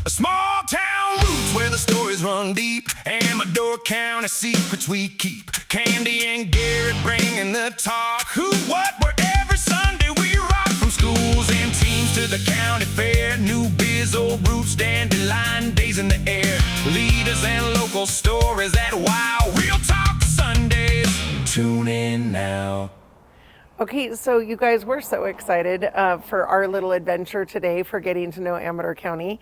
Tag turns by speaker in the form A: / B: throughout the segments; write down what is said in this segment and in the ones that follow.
A: A small town roots where the stories run deep. Amador County secrets we keep. Kandi and Garrett bringing the talk. Who, what, where every Sunday we rock. From schools and teams to the county fair. New biz, old roots, dandelion days in the air. Leaders and local stories that wow. Real talk Sundays. Tune in now.
B: Okay, so you guys, we're so excited for our little adventure today for getting to know Amador County.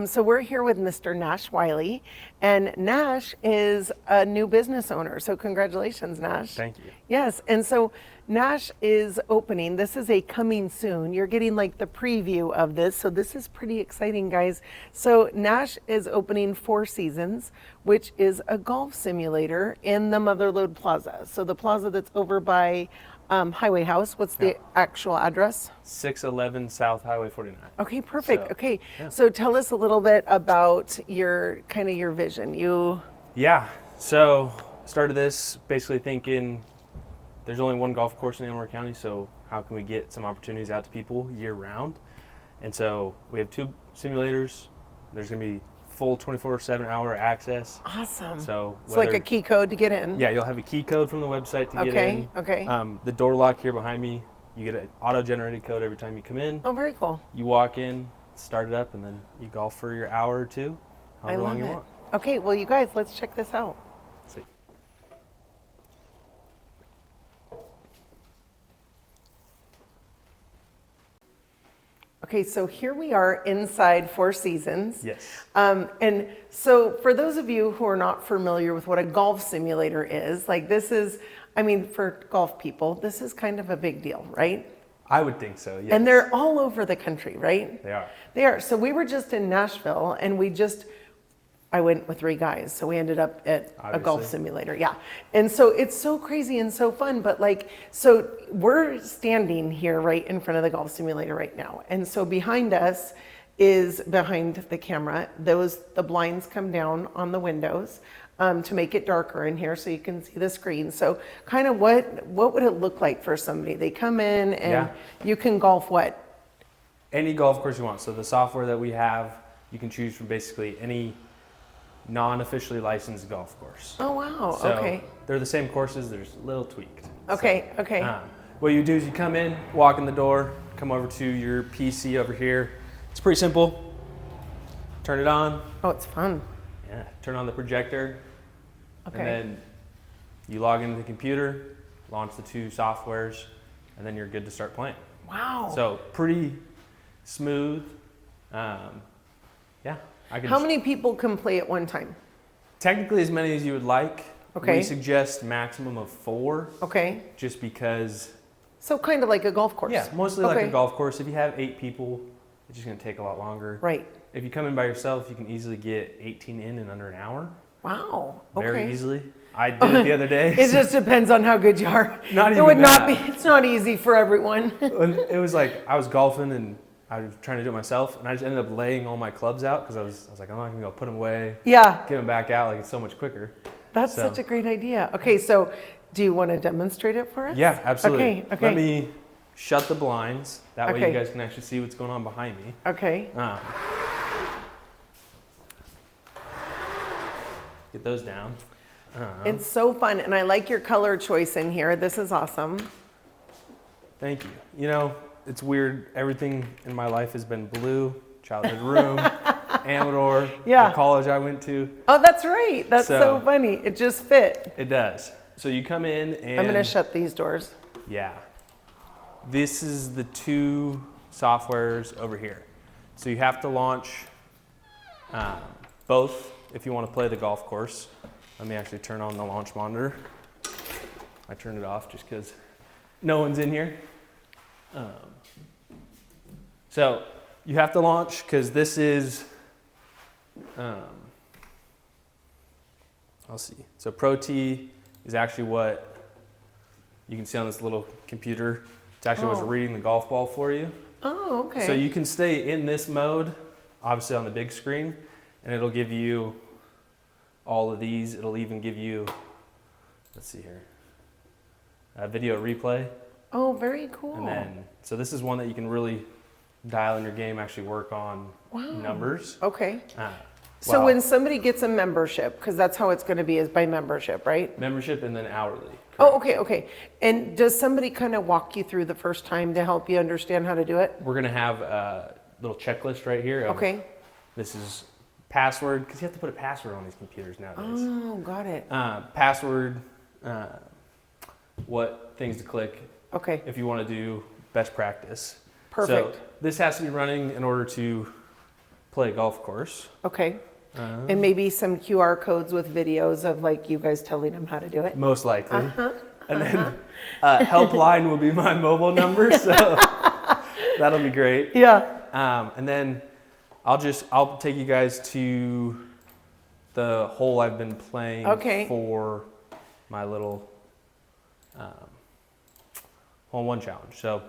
B: So we're here with Mr. Nash Wiley, and Nash is a new business owner. So congratulations, Nash.
C: Thank you.
B: Yes, and so Nash is opening. This is a coming soon. You're getting like the preview of this, so this is pretty exciting, guys. So Nash is opening Four Seasons, which is a golf simulator in the Motherlode Plaza. So the plaza that's over by Highway House. What's the actual address?
C: 611 South Highway 49.
B: Okay, perfect.
C: So,
B: okay,
C: yeah.
B: So tell us a little bit about your vision.
C: So started this basically thinking there's only one golf course in Amador County, so how can we get some opportunities out to people year round? And so we have two simulators. There's going to be full 24/7 hour access.
B: Awesome.
C: So
B: it's like a key code to get in.
C: Yeah, you'll have a key code from the website to get in.
B: Okay.
C: The door lock here behind me, you get an auto-generated code every time you come in.
B: Oh, very cool.
C: You walk in, start it up, and then you golf for your hour or two, however long you want.
B: Okay, well, you guys, let's check this out.
C: See.
B: Okay, so here we are inside Four Seasons.
C: Yes.
B: And so for those of you who are not familiar with what a golf simulator is, like this is, I mean, for golf people, this is kind of a big deal, right?
C: I would think so, yes.
B: And they're all over the country, right?
C: They are.
B: They are. So we were just in Nashville and I went with three guys, so we ended up at a golf simulator. Yeah. And so it's so crazy and so fun, but so we're standing here right in front of the golf simulator right now. And so behind us is, behind the camera, the blinds come down on the windows to make it darker in here so you can see the screen. So kind of what would it look like for somebody? They come in and you can golf what?
C: Any golf course you want. So the software that we have, you can choose from basically any non-officially licensed golf course.
B: Oh, wow.
C: So
B: okay.
C: They're the same courses, they're just a little tweaked.
B: Okay,
C: so,
B: okay.
C: What you do is you come in, walk in the door, come over to your PC over here. It's pretty simple. Turn it on.
B: Oh, it's fun.
C: Yeah, turn on the projector.
B: Okay.
C: And then you log into the computer, launch the two softwares, and then you're good to start playing.
B: Wow.
C: So pretty smooth.
B: How many people can play at one time?
C: Technically as many as you would like.
B: Okay.
C: We suggest maximum of 4.
B: Okay.
C: Just because.
B: So kind of like a golf course.
C: Yeah, mostly like a golf course. If you have 8 people, it's just going to take a lot longer.
B: Right.
C: If you come in by yourself, you can easily get 18 in under an hour.
B: Wow. Okay.
C: Very easily. I did it the other day.
B: It just depends on how good you are.
C: Not
B: it
C: even
B: would
C: that.
B: not be. It's not easy for everyone.
C: It was like I was golfing and I was trying to do it myself, and I just ended up laying all my clubs out because I was like, I'm not gonna go put them away.
B: Yeah.
C: Get them back out, like it's so much quicker.
B: That's such a great idea. Okay, so do you want to demonstrate it for us?
C: Yeah, absolutely.
B: Okay.
C: Let me shut the blinds. That way you guys can actually see what's going on behind me.
B: Okay.
C: Get those down.
B: It's so fun, and I like your color choice in here. This is awesome.
C: Thank you. You know, it's weird. Everything in my life has been blue. Childhood room, Amador, the college I went to.
B: Oh, that's right. That's so funny. It just fit.
C: It does. So you come in and...
B: I'm going to shut these doors.
C: Yeah. This is the two softwares over here. So you have to launch both if you want to play the golf course. Let me actually turn on the launch monitor. I turned it off just because no one's in here. So you have to launch because this is, I'll see. So Pro T is actually what you can see on this little computer. It's actually what's reading the golf ball for you.
B: Oh, okay.
C: So you can stay in this mode, obviously on the big screen, and it'll give you all of these. It'll even give you, let's see here, a video replay.
B: Oh, very cool.
C: And then, so this is one that you can really dial in your game, actually work on numbers.
B: Okay. So
C: Wow.
B: when somebody gets a membership, because that's how it's going to be, is by membership, right?
C: Membership and then hourly.
B: Oh, okay, okay. And does somebody kind of walk you through the first time to help you understand how to do it?
C: We're going to have a little checklist right here.
B: Okay.
C: This is password, because you have to put a password on these computers nowadays.
B: Oh, got it.
C: Password, what things to click
B: Okay.
C: if you want to do best practice.
B: Perfect.
C: So this has to be running in order to play a golf course.
B: Okay. And maybe some QR codes with videos of like you guys telling them how to do it.
C: Most likely. And then helpline will be my mobile number, so that'll be great.
B: Yeah.
C: And then I'll take you guys to the hole I've been playing for my little hole-in-one challenge. So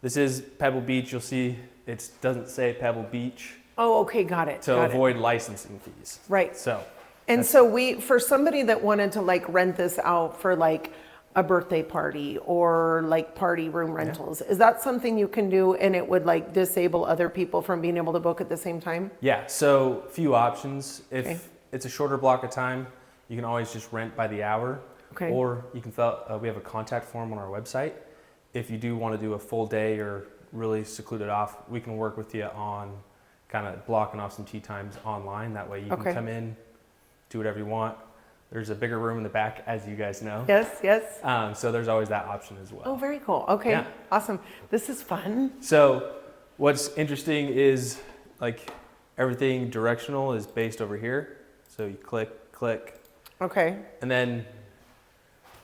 C: this is Pebble Beach. You'll see it doesn't say Pebble Beach.
B: Oh, okay, got it.
C: To avoid licensing fees.
B: Right.
C: So.
B: And so for somebody that wanted to like rent this out for like a birthday party or like party room rentals, is that something you can do and it would like disable other people from being able to book at the same time?
C: Yeah, so few options. If it's a shorter block of time, you can always just rent by the hour.
B: Okay.
C: Or you can we have a contact form on our website. If you do want to do a full day or really seclude it off, we can work with you on kind of blocking off some tee times online. That way you can come in, do whatever you want. There's a bigger room in the back, as you guys know.
B: Yes, yes.
C: So there's always that option as well.
B: Oh, very cool. Okay,
C: Yeah.
B: awesome. This is fun.
C: So what's interesting is like everything directional is based over here. So you click, click.
B: Okay.
C: And then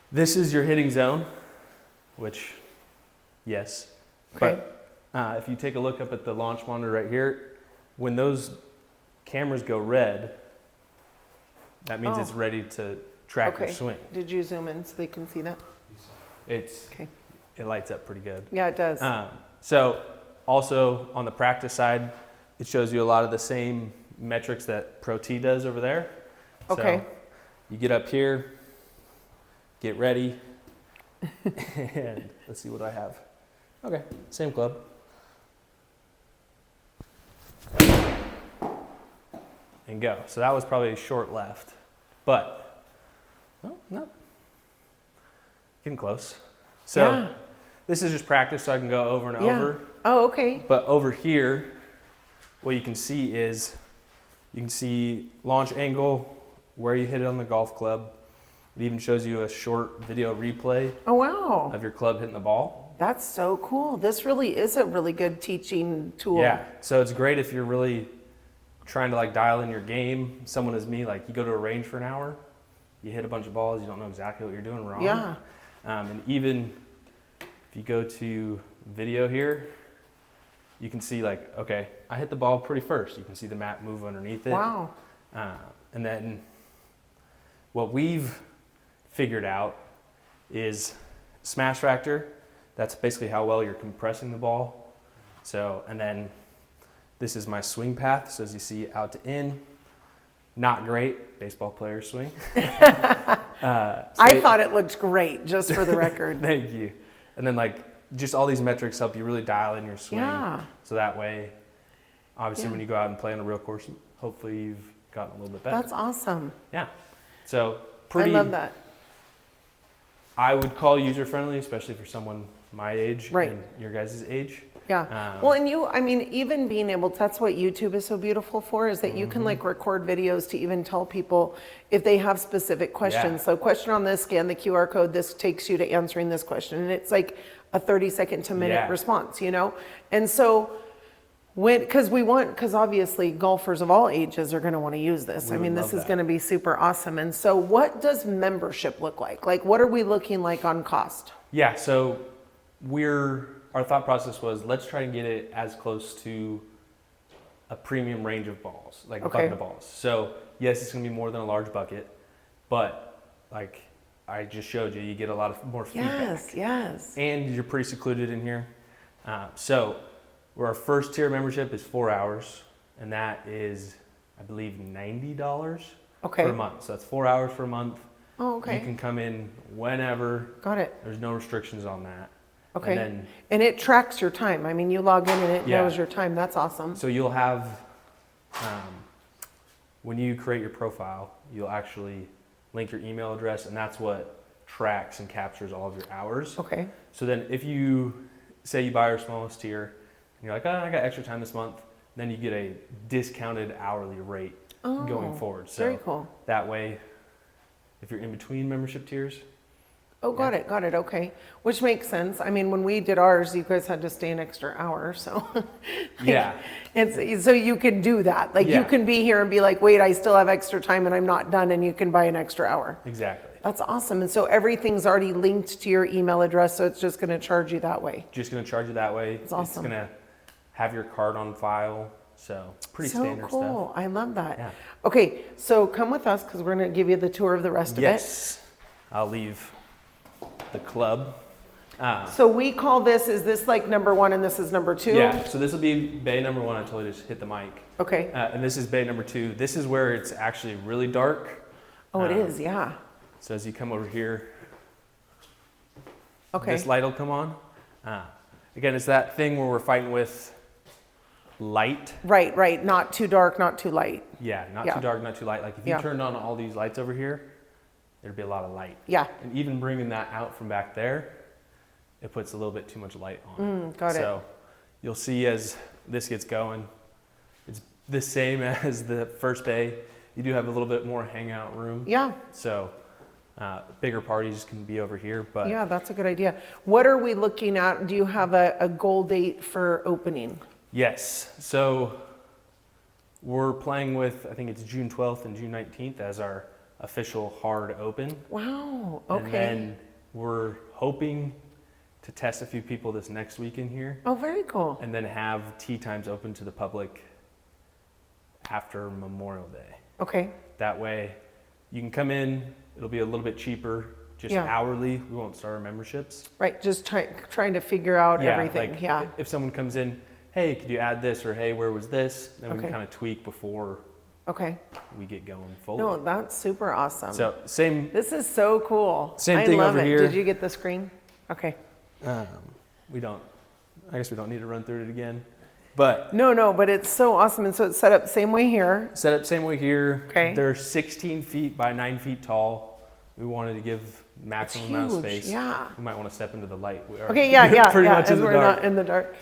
C: this is your hitting zone, which, yes.
B: Okay.
C: But if you take a look up at the launch monitor right here, when those cameras go red, that means it's ready to track your swing.
B: Did you zoom in so they can see that?
C: It lights up pretty good.
B: Yeah, it does.
C: So also on the practice side, it shows you a lot of the same metrics that Pro T does over there.
B: Okay.
C: So you get up here, get ready, and let's see what I have. Okay, same club. And go. So that was probably short left, but no, getting close. So this is just practice, so I can go over and over.
B: Oh, okay.
C: But over here, what you can see is you can see launch angle, where you hit it on the golf club. It even shows you a short video replay of your club hitting the ball.
B: That's so cool. This really is a really good teaching tool.
C: Yeah, so it's great if you're really trying to like dial in your game. Someone is me, like you go to a range for an hour, you hit a bunch of balls, you don't know exactly what you're doing wrong.
B: Yeah.
C: And even if you go to video here, you can see like, okay, I hit the ball pretty first. You can see the mat move underneath it.
B: Wow.
C: And then what we've figured out is smash factor. That's basically how well you're compressing the ball. So, and then this is my swing path. So as you see, out to in, not great, baseball player swing.
B: I thought it looked great, just for the record.
C: Thank you. And then like, just all these metrics help you really dial in your swing.
B: Yeah.
C: So that way, obviously when you go out and play on a real course, hopefully you've gotten a little bit better.
B: That's awesome.
C: Yeah. So pretty.
B: I love that.
C: I would call user friendly, especially for someone my age and your guys' age.
B: Yeah. Well, and I mean, even being able to, that's what YouTube is so beautiful for, is that you can like record videos to even tell people if they have specific questions.
C: Yeah.
B: So question on this, scan the QR code, this takes you to answering this question. And it's like a 30-second to minute response, you know? And so because obviously golfers of all ages are going to want to use this. I mean, this is going to be super awesome. And so what does membership look like? Like, what are we looking like on cost?
C: Yeah. So our thought process was, let's try and get it as close to a premium range of balls, like a bucket of balls. So yes, it's going to be more than a large bucket, but like I just showed you, you get a lot of more feedback.
B: Yes.
C: And you're pretty secluded in here. So our first tier membership is 4 hours, and that is, I believe, $90 for a month. So that's 4 hours for a month.
B: Oh, okay.
C: You can come in whenever.
B: Got it.
C: There's no restrictions on that.
B: Okay.
C: And
B: it tracks your time. I mean, you log in and it knows your time. That's awesome.
C: So you'll have, when you create your profile, you'll actually link your email address, and that's what tracks and captures all of your hours.
B: Okay.
C: So then if you say you buy our smallest tier, and you're like, I got extra time this month, then you get a discounted hourly rate going forward. So
B: very cool.
C: That way, if you're in between membership tiers.
B: Oh, got it. Okay. Which makes sense. I mean, when we did ours, you guys had to stay an extra hour. So
C: Yeah.
B: So you can do that. Like you can be here and be like, wait, I still have extra time and I'm not done, and you can buy an extra hour.
C: Exactly.
B: That's awesome. And so everything's already linked to your email address, so it's just going to charge you that way.
C: Just going to charge you that way.
B: That's awesome.
C: It's going to have your card on file. So pretty standard
B: so cool.
C: stuff.
B: I love that.
C: Yeah.
B: Okay, so come with us because we're going to give you the tour of the rest of it.
C: Yes. I'll leave the club.
B: So we call this, is this like number 1 and this is number 2?
C: Yeah, so this will be bay number 1. I totally just hit the mic.
B: Okay.
C: And this is bay number 2. This is where it's actually really dark.
B: Oh, it is, yeah.
C: So as you come over here,
B: Okay.
C: this light will come on. Again, it's that thing where we're fighting with light.
B: Right. Not too dark, not too light.
C: Yeah, not too dark, not too light. Like if you turned on all these lights over here, there'd be a lot of light.
B: Yeah.
C: And even bringing that out from back there, it puts a little bit too much light on it.
B: Got it.
C: So you'll see as this gets going, it's the same as the first bay. You do have a little bit more hangout room.
B: Yeah.
C: So bigger parties can be over here, but
B: Yeah, that's a good idea. What are we looking at? Do you have a goal date for opening?
C: yes. So we're playing with, I think it's June 12th and June 19th as our official hard open.
B: Wow. Okay.
C: And then we're hoping to test a few people this next weekend here,
B: Oh, very cool.
C: and then have tea times open to the public after Memorial Day.
B: Okay.
C: That way you can come in, it'll be a little bit cheaper, just hourly. We won't start our memberships.
B: Right. Just trying to figure out everything.
C: Like
B: Yeah.
C: if someone comes in, hey, could you add this, or hey, where was this? Then we
B: Okay.
C: can kind of tweak before
B: Okay.
C: we get going fully.
B: No, that's super awesome.
C: So same
B: This is so cool.
C: Same thing
B: I love
C: over
B: it.
C: here.
B: Did you get the screen? Okay.
C: we don't, I guess we don't need to run through it again, but
B: No, but it's so awesome. And so it's set up same way here.
C: set up same way here.
B: Okay.
C: They're 16 feet by 9 feet tall. We wanted to give maximum amount of
B: huge,
C: space.
B: yeah.
C: We might want to step into the light. We are
B: Okay, yeah,
C: pretty much in
B: as
C: the
B: we're
C: dark.
B: not in the dark.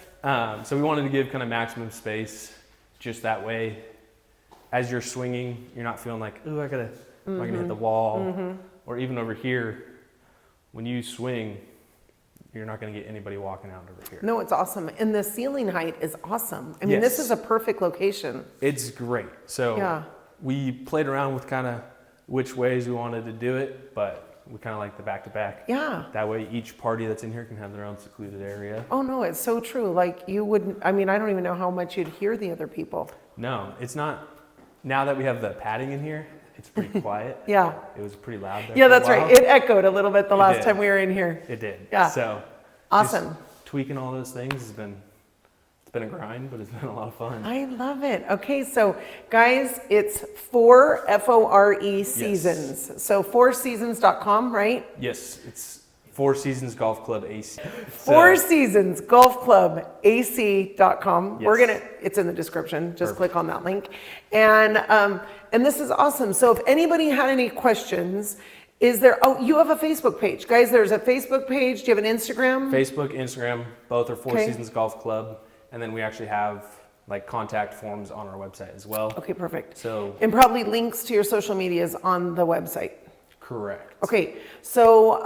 C: So we wanted to give kind of maximum space, just that way, as you're swinging, you're not feeling like, ooh, am I gonna hit the wall? Or even over here, when you swing, you're not gonna get anybody walking out over here.
B: No, it's awesome. And the ceiling height is awesome. I mean, this
C: Yes.
B: is a perfect location.
C: It's great. So
B: Yeah.
C: we played around with kind of which ways we wanted to do it, but we kind of like the back-to-back.
B: Yeah.
C: That way each party that's in here can have their own secluded area.
B: Oh, no, it's so true. Like you wouldn't, I mean, I don't even know how much you'd hear the other people.
C: No, it's not. Now that we have the padding in here, it's pretty quiet.
B: Yeah.
C: It was pretty loud there.
B: Yeah,
C: for a
B: that's
C: while.
B: right. It echoed a little bit the last
C: did.
B: time we were in here.
C: It did.
B: Yeah.
C: So
B: Awesome.
C: just tweaking all those things it's been a grind, but it's been a lot of fun.
B: I love it. Okay, so guys, it's 4 F-O-R-E seasons. So 4seasons.com, right?
C: Yes, it's Four Seasons Golf Club AC.
B: Four Seasons Golf Club AC.com.
C: Yes.
B: We're gonna, it's in the description. Just click on that link. And this is awesome. So if anybody had any questions, is there, oh, you have a Facebook page. Guys, there's a Facebook page. Do you have an Instagram?
C: Facebook, Instagram, both are Four
B: Okay.
C: Seasons Golf Club. And then we actually have like contact forms on our website as well.
B: Okay, perfect.
C: So
B: And probably links to your social medias on the website.
C: correct.
B: Okay, so,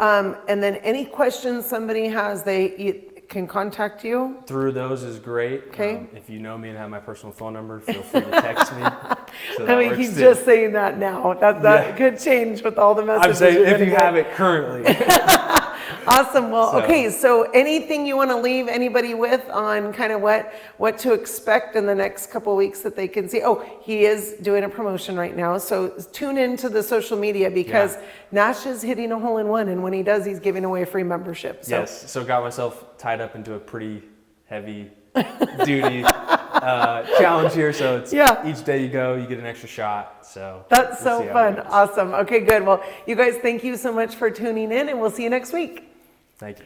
B: and then any questions somebody has, they can contact you?
C: Through those is great.
B: Okay.
C: If you know me and have my personal phone number, feel free to text me. So
B: I
C: that
B: mean,
C: works
B: he's
C: too.
B: just saying that now. That
C: Yeah.
B: could change with all the messages.
C: I'm saying
B: you're
C: if
B: gonna
C: you
B: get.
C: have it currently.
B: Awesome. Well,
C: So-
B: okay. So anything you want to leave anybody with on kind of what to expect in the next couple of weeks that they can see? Oh, he is doing a promotion right now. So tune into the social media because
C: Yeah.
B: Nash is hitting a hole in one. And when he does, he's giving away free membership. So.
C: Yes. So got myself tied up into a pretty heavy duty challenge here. So it's
B: Yeah.
C: each day you go, you get an extra shot. So
B: That's
C: we'll
B: so
C: see how it
B: fun.
C: goes.
B: Awesome. Okay, good. Well, you guys, thank you so much for tuning in and we'll see you next week.
C: Thank you.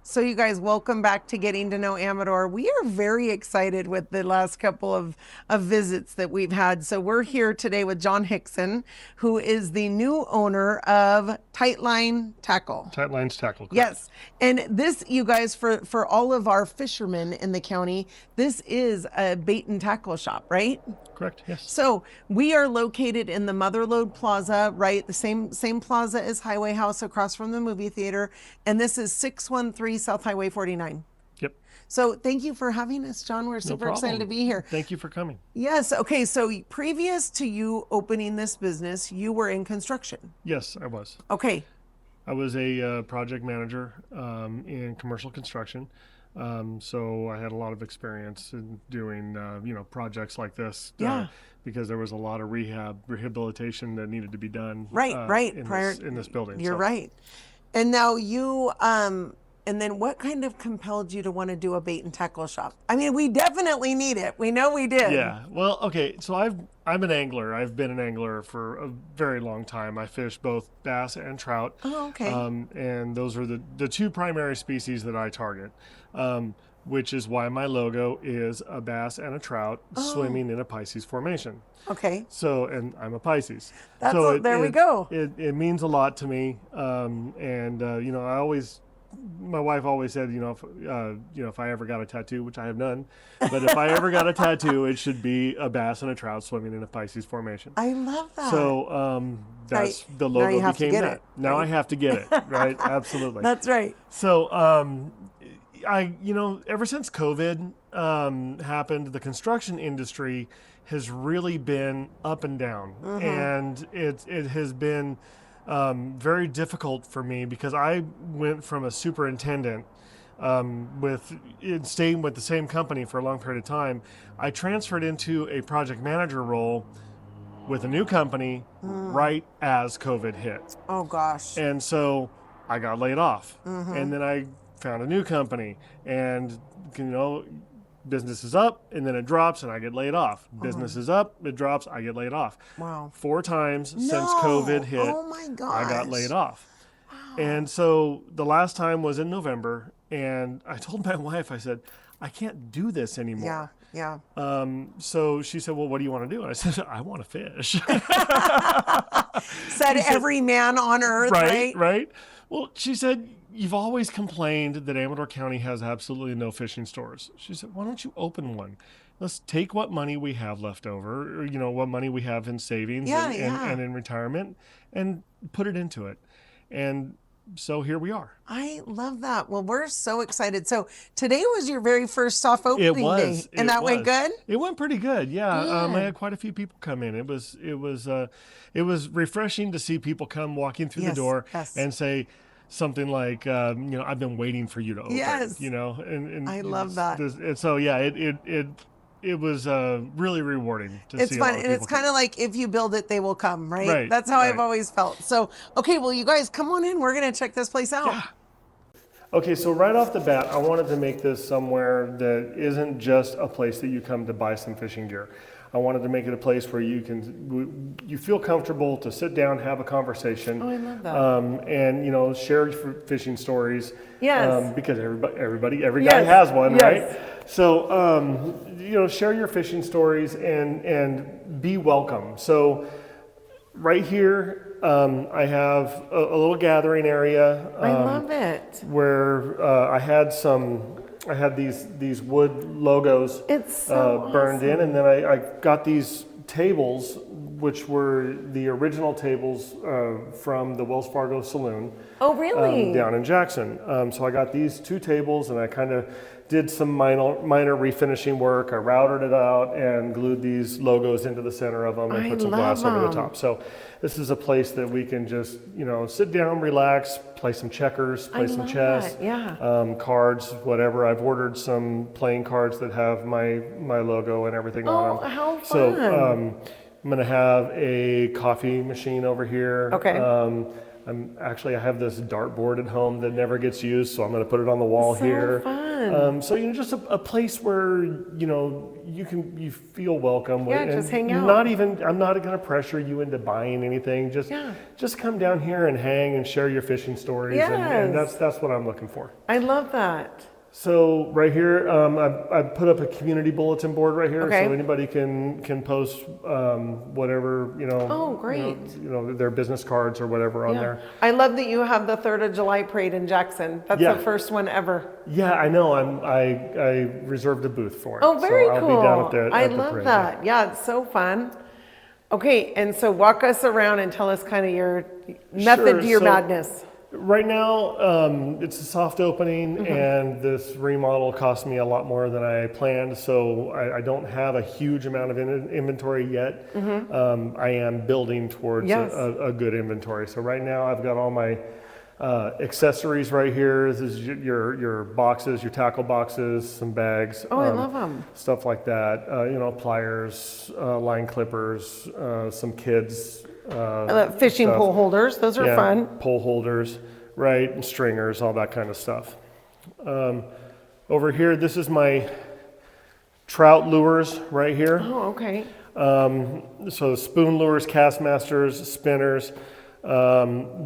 B: So you guys, welcome back to Getting to Know Amador. We are very excited with the last couple of visits that we've had. So we're here today with John Hickson, who is the new owner of Tightline Tackle.
D: Tightlines Tackle. Correct.
B: Yes. And this, you guys, for all of our fishermen in the county, this is a bait and tackle shop, right?
D: Correct, yes.
B: So we are located in the Motherlode Plaza, right? The same plaza as Highway House across from the movie theater. And this is 613 South Highway 49.
D: Yep.
B: So thank you for having us, John. We're super excited to be here.
D: Thank you for coming.
B: Yes. Okay. So previous to you opening this business, you were in construction.
D: Yes, I was.
B: Okay.
D: I was a project manager in commercial construction. So I had a lot of experience in doing, projects like this.
B: Yeah.
D: Because there was a lot of rehabilitation that needed to be done.
B: Right.
D: In this building.
B: You're right. And now you, and then what kind of compelled you to want to do a bait and tackle shop? I mean, we definitely need it. We know we did.
D: Yeah. Well, okay. So I'm an angler. I've been an angler for a very long time. I fish both bass and trout.
B: Oh, okay.
D: And those are the two primary species that I target, which is why my logo is a bass and a trout swimming in a Pisces formation.
B: Okay.
D: So, and I'm a Pisces.
B: There we go.
D: It means a lot to me. My wife always said, if I ever got a tattoo, which I have none, but if I ever got a tattoo, it should be a bass and a trout swimming in a Pisces formation.
B: I love that.
D: So that's
B: Right.
D: the
B: Now
D: logo
B: you have to
D: became
B: get
D: that.
B: it,
D: Now
B: right?
D: I have to get it, right? Absolutely.
B: That's right.
D: So ever since COVID happened, the construction industry has really been up and down, and it has been very difficult for me because I went from a superintendent staying with the same company for a long period of time. I transferred into a project manager role with a new company right as COVID hit.
B: Oh gosh.
D: And so I got laid off. And then I found a new company, and business is up and then it drops and I get laid off. Business is up, it drops, I get laid off.
B: Wow.
D: 4 times since COVID hit,
B: Oh my gosh.
D: I got laid off. And so the last time was in November, and I told my wife, I said, I can't do this anymore.
B: Yeah.
D: So she said, well, what do you want to do? And I said, I want to fish.
B: Said every man on earth, right?
D: Right. Well, she said, you've always complained that Amador County has absolutely no fishing stores. She said, why don't you open one? Let's take what money we have left over, or, what money we have in savings and in retirement, and put it into it. And so here we are.
B: I love that. Well, we're so excited. So today was your very first soft opening day, and that went good?
D: It went pretty good. Yeah. I had quite a few people come in. It was refreshing to see people come walking through the door and say something like, I've been waiting for you to open.
B: Yes.
D: And
B: I love that.
D: And so, yeah, it was really rewarding to see.
B: It's fun, and it's kind of like if you build it, they will come, right?
D: Right.
B: That's how I've always felt. So, okay, well, you guys come on in. We're gonna check this place out.
D: Yeah. Okay, so right off the bat, I wanted to make this somewhere that isn't just a place that you come to buy some fishing gear. I wanted to make it a place where you feel comfortable to sit down, have a conversation.
B: Oh, I love that.
D: And share your fishing stories.
B: Yes.
D: Because every guy has one, right? So share your fishing stories and be welcome. So right here, I have a little gathering area.
B: I love it.
D: Where I had these wood logos burned in, and then I got these tables, which were the original tables from the Wells Fargo Saloon.
B: Oh, really?
D: Down in Jackson. So I got these 2 tables, and I kind of did some minor refinishing work. I routed it out and glued these logos into the center of them and put some glass over the top. So this is a place that we can just, sit down, relax, play some checkers, play some chess, cards, whatever. I've ordered some playing cards that have my logo and everything on them.
B: Oh, how fun.
D: So I'm going to have a coffee machine over here.
B: Okay.
D: I have this dartboard at home that never gets used, so I'm going to put it on the wall here.
B: Fun.
D: So just a place where you feel welcome.
B: Yeah, just hang out.
D: I'm not going to pressure you into buying anything. Just come down here and hang and share your fishing stories, and that's what I'm looking for.
B: I love that.
D: So right here, I've put up a community bulletin board right here,
B: Okay.
D: so anybody can post whatever
B: Oh, great.
D: Their business cards or whatever on there.
B: I love that you have the 3rd of July parade in Jackson. That's the first one ever.
D: Yeah, I know. I reserved a booth for it.
B: Oh, very
D: so
B: cool.
D: I'll be down at the
B: I
D: the
B: love
D: parade.
B: that. Yeah, it's so fun. Okay, and so walk us around and tell us kind of your method to your
D: so-
B: madness.
D: Right now, it's a soft opening, and this remodel cost me a lot more than I planned, so I don't have a huge amount of inventory yet. I am building towards a good inventory. So right now, I've got all my accessories right here. This is your boxes, your tackle boxes, some bags.
B: Oh, I love them.
D: Stuff like that. Pliers, line clippers, some kids.
B: I love fishing
D: stuff.
B: pole holders. Those are fun.
D: Pole holders, right, and stringers, all that kind of stuff. Over here, this is my trout lures right here.
B: Oh, okay.
D: So spoon lures, cast masters, spinners.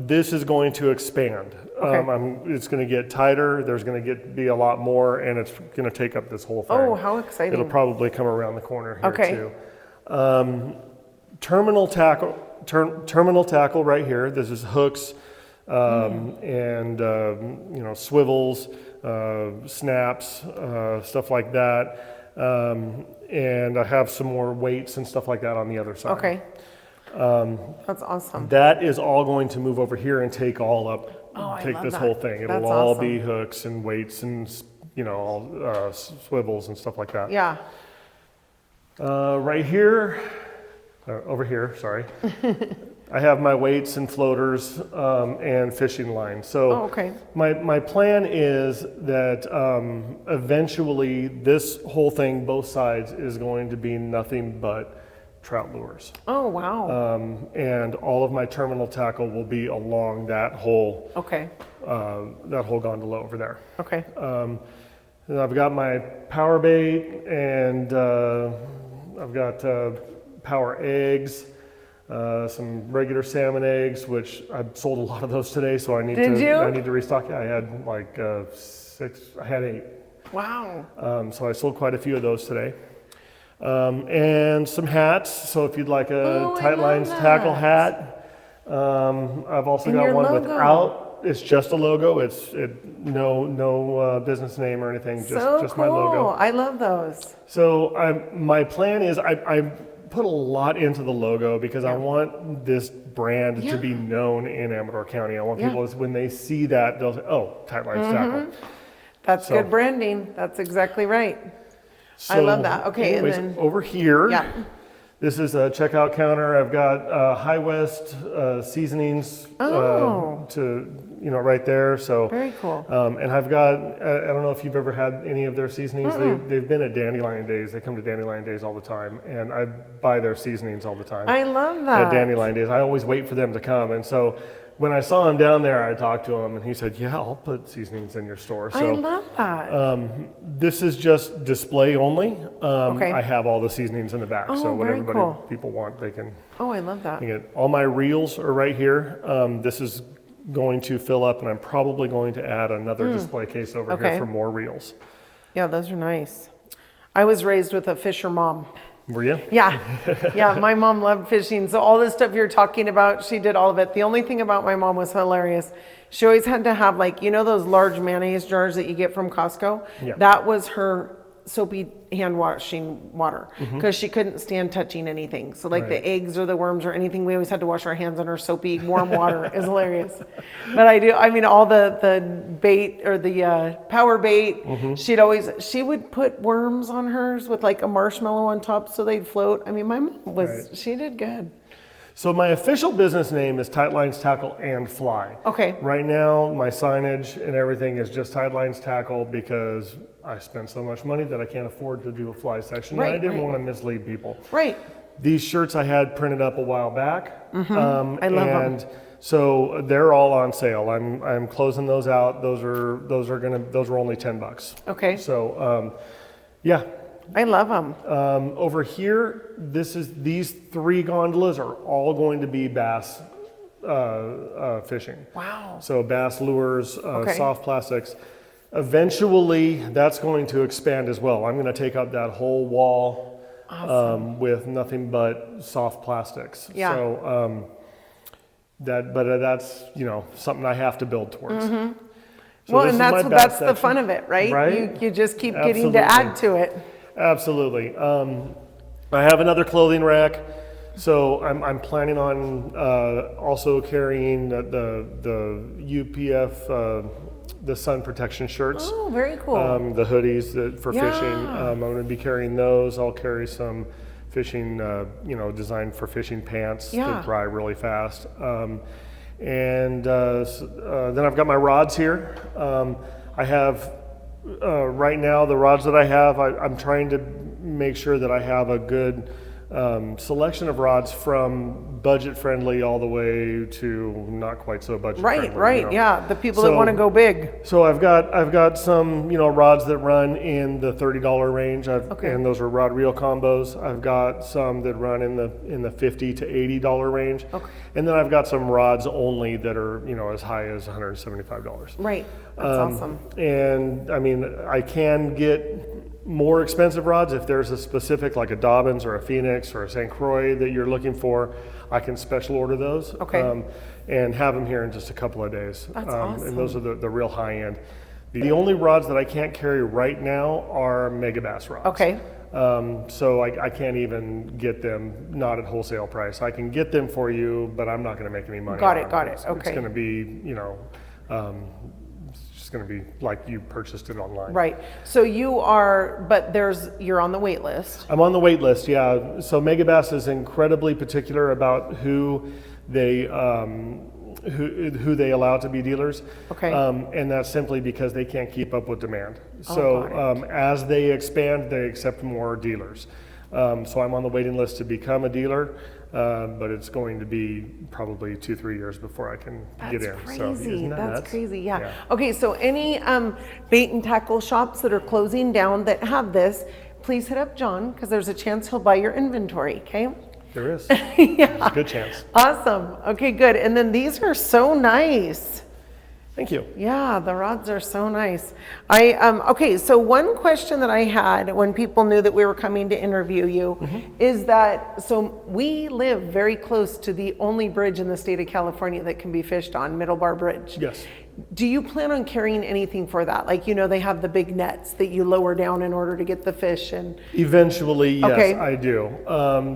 D: This is going to expand.
B: Okay.
D: It's going to get tighter. There's going to be a lot more, and it's going to take up this whole thing.
B: Oh, how exciting.
D: It'll probably come around the corner here
B: Okay.
D: too. Terminal tackle right here. This is hooks and swivels, snaps, stuff like that. And I have some more weights and stuff like that on the other side.
B: Okay. That's awesome.
D: That is all going to move over here and take all up.
B: Oh, I
D: take
B: love
D: this
B: that.
D: whole thing. It'll
B: That's
D: all
B: awesome.
D: be hooks and weights and all swivels and stuff like that.
B: Yeah.
D: Right here. Over here, sorry. I have my weights and floaters and fishing lines. So
B: Oh, okay.
D: my plan is that eventually this whole thing, both sides, is going to be nothing but trout lures.
B: Oh, wow.
D: And all of my terminal tackle will be along that whole
B: Okay.
D: gondola over there.
B: Okay.
D: And I've got my power bait, and I've got power eggs, some regular salmon eggs, which I've sold a lot of those today, so I need to restock. Yeah, I had like 6. I had 8.
B: Wow.
D: So I sold quite a few of those today. And some hats. So if you'd like a
B: I
D: Tight
B: love
D: Lines
B: that.
D: tackle hat, I've also
B: And
D: got
B: your
D: one
B: logo.
D: without. It's just a logo. It's no business name or anything. Just
B: cool.
D: my logo.
B: I love those.
D: So my plan is I put a lot into the logo because I want this brand to be known in Amador County. I want people, when they see that, they'll say, "Oh, Tight Lines Tackle."
B: That's good branding. That's exactly right. I love that. Okay,
D: anyways,
B: and then
D: over here,
B: yeah.
D: this is a checkout counter. I've got High West seasonings right there. So
B: Very cool.
D: And I've got, I don't know if you've ever had any of their seasonings. They've been at Dandelion Days. They come to Dandelion Days all the time, and I buy their seasonings all the time.
B: I love that.
D: At Dandelion Days, I always wait for them to come, and so when I saw him down there, I talked to him, and he said, "Yeah, I'll put seasonings in your store." So
B: I love that.
D: this is just display only.
B: Okay.
D: I have all the seasonings in the back, so
B: Oh, very
D: whatever
B: cool.
D: people want, they can
B: Oh, I love that.
D: get. All my reels are right here. This is going to fill up, and I'm probably going to add another display case over
B: Okay.
D: here for more reels.
B: Yeah, those are nice. I was raised with a fisher mom.
D: Were you?
B: Yeah, yeah, my mom loved fishing. So all this stuff you're talking about, she did all of it. The only thing about my mom was hilarious. She always had to have those large mayonnaise jars that you get from Costco?
D: Yeah.
B: That was her soapy hand washing water because she couldn't stand touching anything. So
D: Right.
B: the eggs or the worms or anything, we always had to wash our hands on her soapy warm water. It was hilarious. But all the bait or the power bait, she would put worms on hers with a marshmallow on top so they'd float. I mean, my mom she did good.
D: So my official business name is Tight Lines Tackle and Fly.
B: Okay.
D: Right now, my signage and everything is just Tight Lines Tackle because I spend so much money that I can't afford to do a fly section.
B: Right,
D: and I didn't
B: right.
D: want to mislead people.
B: Right.
D: These shirts I had printed up a while back.
B: I love them.
D: And So they're all on sale. I'm closing those out. Those were only $10.
B: Okay.
D: So yeah.
B: I love them.
D: Over here, these 3 gondolas are all going to be bass fishing.
B: Wow.
D: So bass lures, soft plastics. Eventually, that's going to expand as well. I'm going to take up that whole wall with nothing but soft plastics.
B: Yeah.
D: So that's something I have to build towards.
B: Mm-hmm.
D: So
B: well, and that's the
D: section.
B: fun of it, right?
D: Right?
B: You just keep
D: Absolutely.
B: getting to add to it.
D: Absolutely. I have another clothing rack, so I'm planning on also carrying the UPF, the sun protection shirts.
B: Oh, very cool.
D: The hoodies for
B: Yeah.
D: fishing. I'm going to be carrying those. I'll carry some fishing, designed for fishing pants
B: Yeah.
D: that dry really fast. Then I've got my rods here. I have. Right now, the rods that I have, I'm trying to make sure that I have a good selection of rods from budget friendly all the way to not quite so budget friendly.
B: Right, yeah. The people that want to go big.
D: So I've got some rods that run in the $30 range, and those are rod reel combos. I've got some that run in the $50 to $80 range, and then I've got some rods only that are as high as $175.
B: Right, that's awesome.
D: And I mean, I can get more expensive rods if there's a specific, like a Dobbins or a Phoenix or a St. Croix that you're looking for. I can special order those and have them here in just a couple of days.
B: That's awesome.
D: And those are the real high end. The only rods that I can't carry right now are Megabass rods.
B: Okay.
D: So I can't even get them not at wholesale price. I can get them for you, but I'm not going to make any money.
B: Got it.
D: It's
B: Okay.
D: going to be, it's going to be like you purchased it online.
B: Right. So you're on the wait list.
D: I'm on the wait list, yeah. So Megabass is incredibly particular about who they allow to be dealers.
B: Okay.
D: And that's simply because they can't keep up with demand. So as they expand, they accept more dealers. So I'm on the waiting list to become a dealer. But it's going to be probably 2-3 years before I can get in.
B: Crazy.
D: So, isn't that
B: That's
D: nuts?
B: crazy. Yeah. Okay. So any bait and tackle shops that are closing down that have this, please hit up John because there's a chance he'll buy your inventory. Okay.
D: There is.
B: Yeah.
D: Good chance.
B: Awesome. Okay. Good. And then these are so nice.
D: Thank you.
B: Yeah, the rods are so nice. Okay, so one question that I had when people knew that we were coming to interview you is that, so we live very close to the only bridge in the state of California that can be fished on, Middle Bar Bridge.
D: Yes.
B: Do you plan on carrying anything for that? Like, they have the big nets that you lower down in order to get the fish and...
D: Eventually, yes,
B: Okay.
D: I do.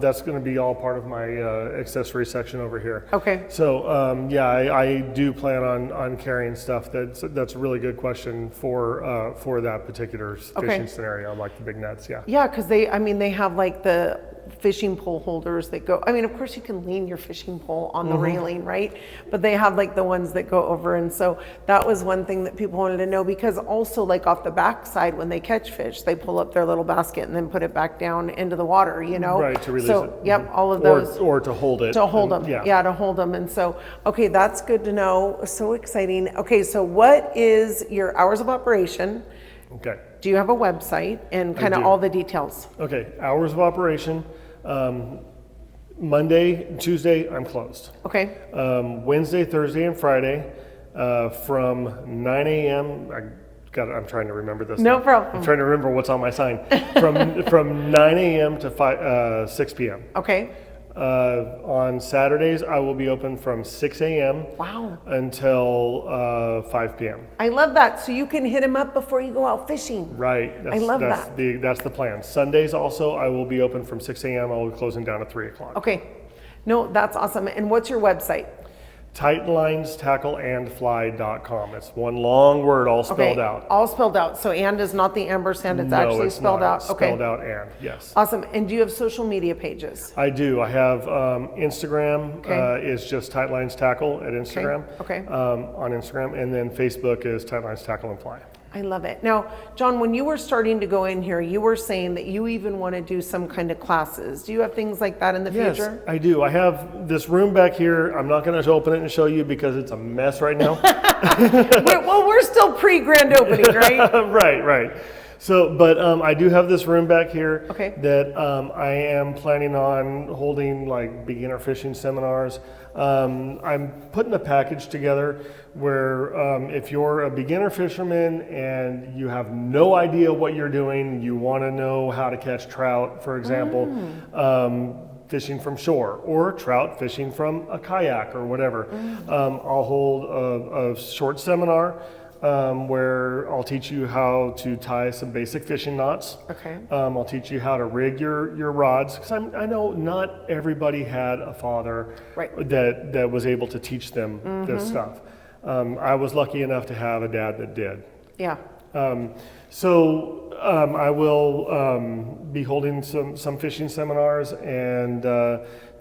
D: That's going to be all part of my accessory section over here.
B: Okay.
D: So, I do plan on carrying stuff. That's a really good question for that particular fishing scenario, like the big nets, yeah.
B: Yeah, because they have like the fishing pole holders that go, of course you can lean your fishing pole on the railing, right? But they have like the ones that go over. And so that was one thing that people wanted to know, because also like off the backside, when they catch fish, they pull up their little basket and then put it back down into the water,
D: Right, to release it.
B: Yep, all of those.
D: Or to hold it.
B: To hold them,
D: Yeah.
B: to hold them. And so, okay, that's good to know. So exciting. Okay, so what is your hours of operation?
D: Okay.
B: Do you have a website and kind of
D: do.
B: all the details?
D: Okay, hours of operation. Monday, Tuesday, I'm closed.
B: Okay.
D: Wednesday, Thursday, and Friday from 9 a.m. I'm trying to remember this.
B: No
D: now.
B: problem.
D: I'm trying to remember what's on my sign. From 9 a.m. to 6 p.m.
B: Okay.
D: On Saturdays, I will be open from 6 a.m.
B: Wow.
D: until 5 p.m.
B: I love that. So you can hit him up before you go out fishing.
D: Right.
B: I love that.
D: That's the plan. Sundays also, I will be open from 6 a.m. I will be closing down at 3 o'clock.
B: Okay. No, that's awesome. And what's your website?
D: TightLinesTackleAndFly.com. It's one long word all spelled out.
B: All spelled out. So and is not the ampersand, it's actually spelled
D: not.
B: out.
D: It's
B: Okay.
D: spelled out and, yes.
B: Awesome. And do you have social media pages?
D: I do. I have Instagram is just Tight Lines Tackle at Instagram.
B: Okay.
D: On Instagram, and then Facebook is Tight Lines Tackle and Fly.
B: I love it. Now, John, when you were starting to go in here, you were saying that you even want to do some kind of classes. Do you have things like that in the future?
D: Yes, I do. I have this room back here. I'm not going to open it and show you because it's a mess right now.
B: Well, we're still pre-grand opening, right?
D: Right. So, but I do have this room back here that I am planning on holding like beginner fishing seminars. I'm putting a package together where if you're a beginner fisherman and you have no idea what you're doing, you want to know how to catch trout, for example, fishing from shore, or trout fishing from a kayak or whatever. I'll hold a short seminar where I'll teach you how to tie some basic fishing knots. I'll teach you how to rig your rods, because I know not everybody had a father that was able to teach them this stuff. I was lucky enough to have a dad that did.
B: Yeah.
D: So I will be holding some fishing seminars and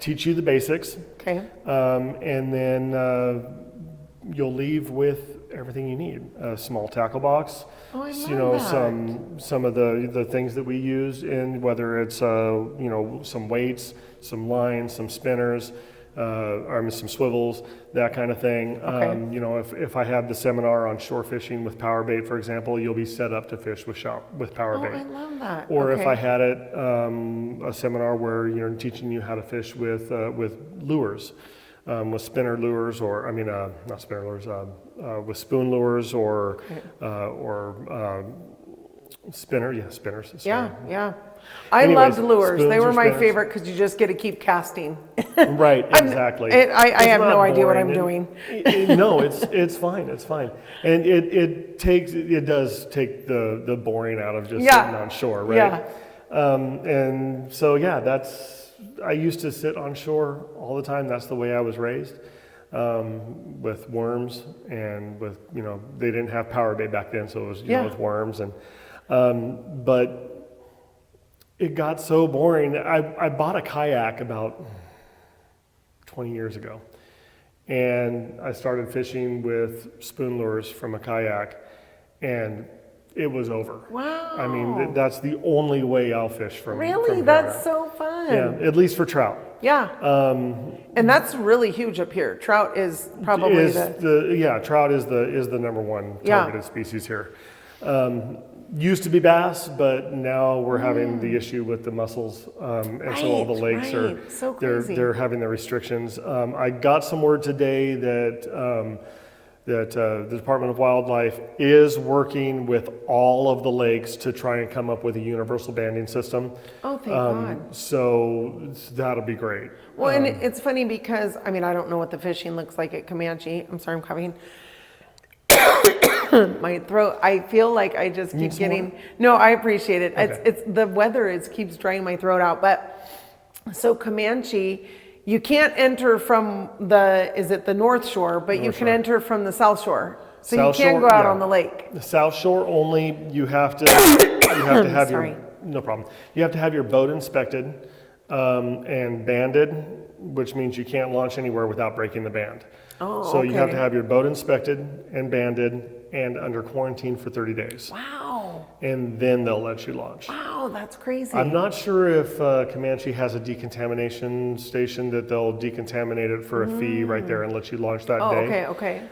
D: teach you the basics. And then you'll leave with everything you need. A small tackle box.
B: Oh, I love that.
D: Some of the things that we use, in whether it's some weights, some lines, some spinners, some swivels, that kind of thing. If I have the seminar on shore fishing with power bait, for example, you'll be set up to fish with power bait.
B: I love that.
D: Or if I had it a seminar where teaching you how to fish with lures. With spinner lures, or not spinner lures, with spoon lures, or spinners.
B: Yeah. I loved lures. They were my favorite because you just get to keep casting.
D: Right, exactly.
B: I have no idea what I'm doing.
D: No, it's fine. It's fine, and it does take the boring out of just sitting on shore, right? And so I used to sit on shore all the time. That's the way I was raised, with worms and with, they didn't have power bait back then, so it was, with worms. And, but it got so boring. I bought a kayak about 20 years ago, and I started fishing with spoon lures from a kayak, and it was over.
B: Wow.
D: I mean, that's the only way I'll fish from.
B: Really? That's so fun.
D: Yeah, at least for trout.
B: Yeah. And that's really huge up here. Trout is probably
D: trout is the number one targeted species here. Used to be bass, but now we're having the issue with the mussels, and so all the lakes are
B: so crazy.
D: They're having the restrictions. I got some word today that the Department of Wildlife is working with all of the lakes to try and come up with a universal banding system.
B: Oh, thank God.
D: So that'll be great.
B: Well, and it's funny because, I don't know what the fishing looks like at Comanche. I'm sorry, I'm coughing. My throat, I feel like I just keep getting, no, I appreciate it. Okay. It's the weather keeps drying my throat out. But so Comanche, you can't enter from the North Shore, but you can enter from the South Shore. So you can't go out on the lake.
D: The South Shore only, you have to have no problem. You have to have your boat inspected and banded, which means you can't launch anywhere without breaking the band. So you have to have your boat inspected and banded and under quarantine for 30 days.
B: Wow.
D: And then they'll let you launch.
B: Wow, that's crazy.
D: I'm not sure if Comanche has a decontamination station that they'll decontaminate it for a fee right there and let you launch that day.
B: Okay.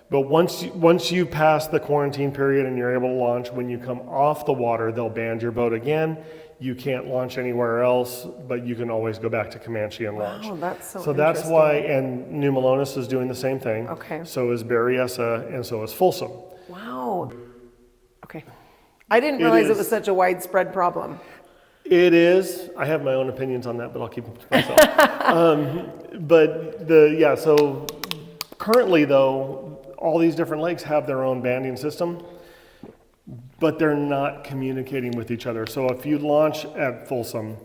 D: But once you pass the quarantine period and you're able to launch, when you come off the water, they'll band your boat again. You can't launch anywhere else, but you can always go back to Comanche and launch.
B: Wow, that's so
D: interesting. That's why, and New Melones is doing the same thing.
B: Okay.
D: So is Berryessa, and so is Folsom.
B: Wow. Okay. I didn't realize it was such a widespread problem.
D: It is. I have my own opinions on that, but I'll keep them to myself. So currently though, all these different lakes have their own banding system, but they're not communicating with each other. So if you launch at Folsom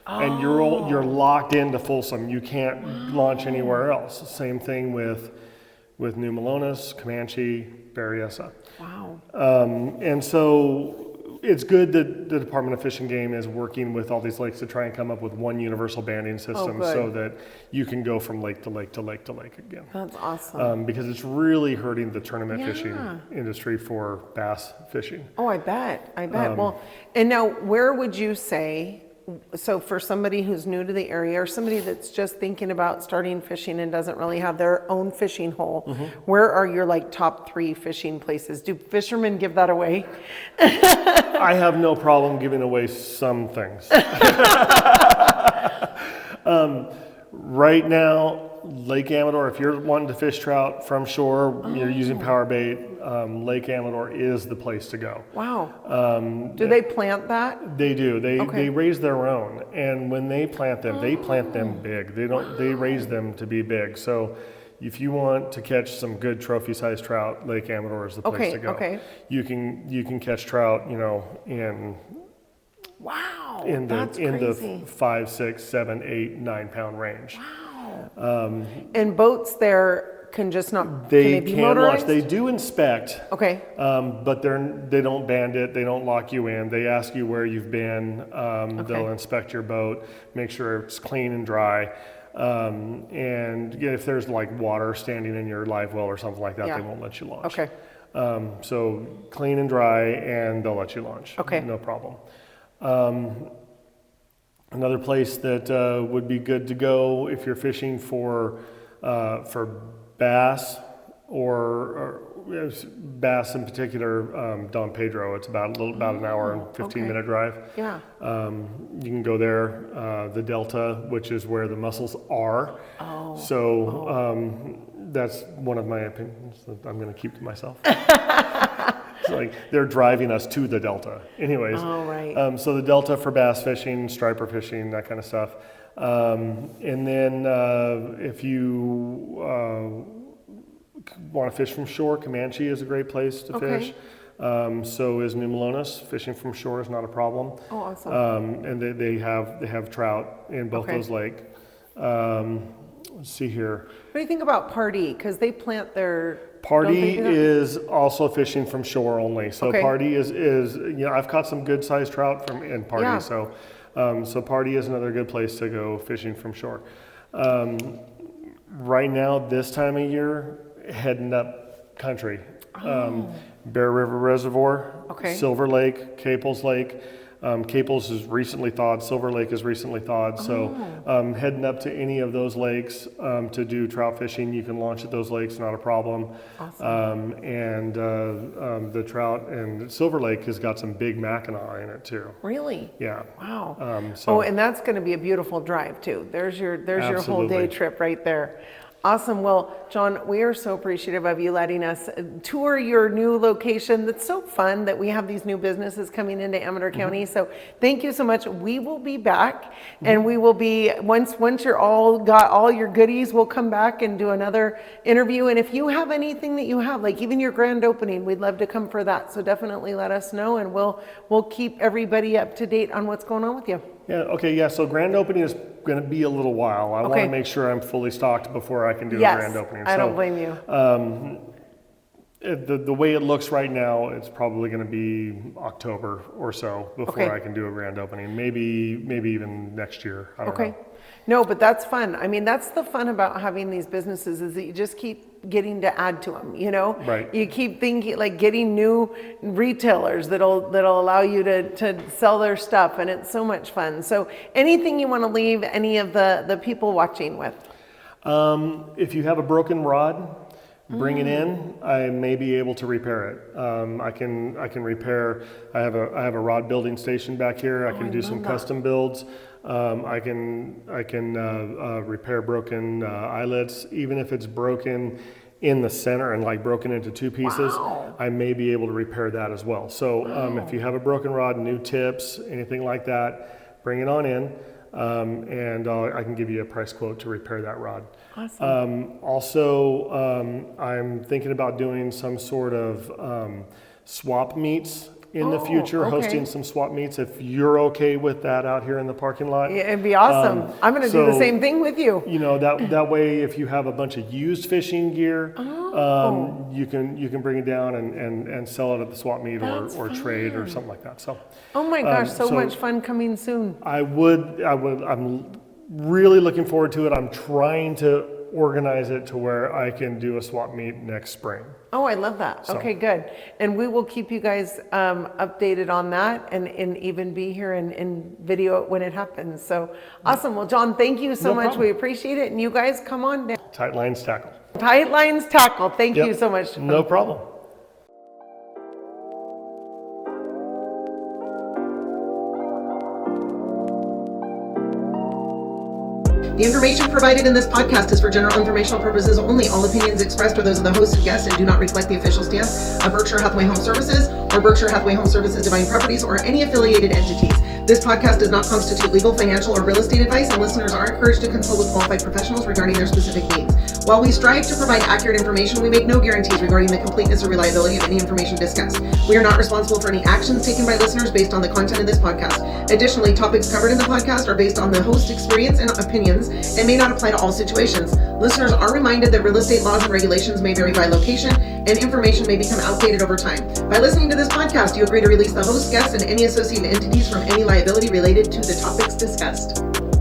D: and you're locked into Folsom, you can't launch anywhere else. Same thing with New Melones, Comanche, Berryessa.
B: Wow.
D: And so it's good that the Department of Fish and Game is working with all these lakes to try and come up with one universal banding system
B: good.
D: so that you can go from lake to lake to lake to lake again.
B: That's awesome.
D: Because it's really hurting the tournament
B: Yeah.
D: fishing industry for bass fishing.
B: Oh, I bet. Well, and now where would you say, so for somebody who's new to the area or somebody that's just thinking about starting fishing and doesn't really have their own fishing hole, where are your like top 3 fishing places? Do fishermen give that away?
D: I have no problem giving away some things. Right now, Lake Amador, if you're wanting to fish trout from shore, you're using power bait, Lake Amador is the place to go.
B: Wow. Do they plant that?
D: They do. They
B: Okay.
D: raise their own, and when they plant them big. They raise them to be big. So if you want to catch some good trophy-sized trout, Lake Amador is the place to go.
B: Okay.
D: You can catch trout, in
B: Wow.
D: in the
B: That's
D: in the
B: crazy.
D: 5, 6, 7, 8, 9 pound range.
B: And boats there can just not, can
D: They
B: they be
D: can watch.
B: motorized?
D: They do inspect,
B: Okay.
D: but they don't band it. They don't lock you in. They ask you where you've been. They'll inspect your boat, make sure it's clean and dry. And if there's like water standing in your live well or something like that,
B: Yeah.
D: they won't let you launch.
B: Okay.
D: So clean and dry, and they'll let you launch.
B: Okay.
D: No problem. Another place that would be good to go if you're fishing for bass or bass in particular, Don Pedro. It's about an hour and 15-minute drive.
B: Yeah.
D: You can go there. The Delta, which is where the mussels are.
B: Oh.
D: So that's one of my opinions that I'm going to keep to myself. It's like they're driving us to the Delta. Anyways,
B: Oh, right.
D: so the Delta for bass fishing, striper fishing, that kind of stuff. And then if you want to fish from shore, Comanche is a great place to
B: Okay.
D: fish. So is New Melones. Fishing from shore is not a problem.
B: Oh, awesome.
D: And they have trout in both
B: Okay.
D: those lakes. Let's see here.
B: What do you think about Pardee? Because they plant their...
D: Pardee
B: don't they do that?
D: is also fishing from shore only. So
B: Okay.
D: Pardee is I've caught some good sized trout in Pardee.
B: Yeah.
D: So Pardee is another good place to go fishing from shore. Right now, this time of year, heading up country. Bear River Reservoir,
B: Okay.
D: Silver Lake, Caples Lake. Caples is recently thawed, Silver Lake is recently thawed. So heading up to any of those lakes to do trout fishing, you can launch at those lakes, not a problem.
B: Awesome.
D: And the trout and Silver Lake has got some big Mackinac in it too.
B: Really?
D: Yeah.
B: Wow.
D: So-
B: Oh, and that's going to be a beautiful drive too. There's your whole day
D: Absolutely.
B: trip right there. Awesome. Well, John, we are so appreciative of you letting us tour your new location. That's so fun that we have these new businesses coming into Amador County. So thank you so much. We will be back, and we will be, once you're all got all your goodies, we'll come back and do another interview. And if you have anything that you have, like even your grand opening, we'd love to come for that. So definitely let us know, and we'll keep everybody up to date on what's going on with you.
D: Yeah, okay, yeah, so grand opening is going to be a little while. I want
B: Okay.
D: to make sure I'm fully stocked before I can do a
B: Yes,
D: grand opening.
B: I don't
D: So,
B: blame you.
D: the way it looks right now, it's probably going to be October or so before
B: Okay.
D: I can do a grand opening. Maybe even next year. I don't
B: Okay.
D: know.
B: No, but that's fun. I mean, that's the fun about having these businesses is that you just keep getting to add to them, you know?
D: Right.
B: You keep thinking, like getting new retailers that'll allow you to sell their stuff, and it's so much fun. So anything you want to leave any of the people watching with?
D: If you have a broken rod, bring it in. I may be able to repair it. I can repair. I have a rod building station back here. I can do some custom builds. I can repair broken eyelets, even if it's broken in the center and like broken into two pieces.
B: Wow.
D: I may be able to repair that as well. So if you have a broken rod, new tips, anything like that, bring it on in. And I can give you a price quote to repair that rod.
B: Awesome.
D: Also, I'm thinking about doing some sort of swap meets in the future,
B: okay.
D: hosting some swap meets, if you're okay with that out here in the parking lot.
B: Yeah, it'd be awesome. I'm going to do the same thing with you.
D: You know, that way, if you have a bunch of used fishing gear, you can bring it down and sell it at the swap meet or trade or something like that. So.
B: Oh my gosh, so much fun coming soon.
D: I'm really looking forward to it. I'm trying to organize it to where I can do a swap meet next spring.
B: Oh, I love that.
D: So.
B: Okay, good. And we will keep you guys updated on that and even be here in video when it happens. So awesome. Well, John, thank you so much.
D: problem.
B: We appreciate it. And you guys come on down.
D: Tight lines tackle.
B: Tight Lines Tackle. Thank you
D: Yep.
B: so much.
D: No problem.
B: The information provided in this podcast is for general informational purposes only. All opinions expressed are those of the host and guests and do not reflect the official stance of Berkshire Hathaway Home Services or Berkshire Hathaway Home Services Divine Properties or any affiliated entities. This podcast does not constitute legal, financial, or real estate advice, and listeners are encouraged to consult with qualified professionals regarding their specific needs. While we strive to provide accurate information, we make no guarantees regarding the completeness or reliability of any information discussed. We are not responsible for any actions taken by listeners based on the content of this podcast. Additionally, topics covered in the podcast are based on the host's experience and opinions and may not apply to all situations. Listeners are reminded that real estate laws and regulations may vary by location, and information may become outdated over time. By listening to this podcast, you agree to release the host, guests, and any associated entities from any liability related to the topics discussed.